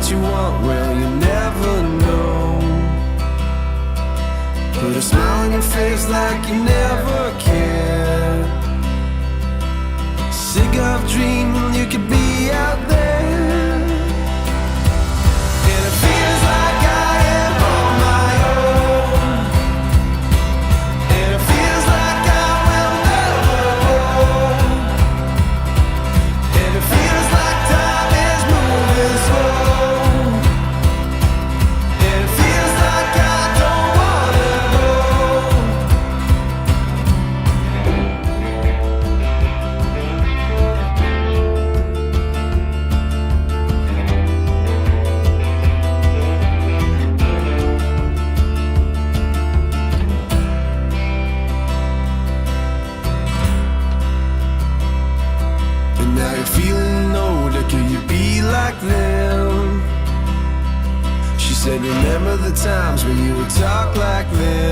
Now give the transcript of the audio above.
what you want, well, you never know. Put a smile on your face like you never cared. Sick of dreaming you could be out there. And it feels like I am on my own. And it feels like I will never go. And it feels like time is moving slow. And it feels like I don't wanna go. And now you're feeling older, can you be like them? She said, remember the times when you would talk like them.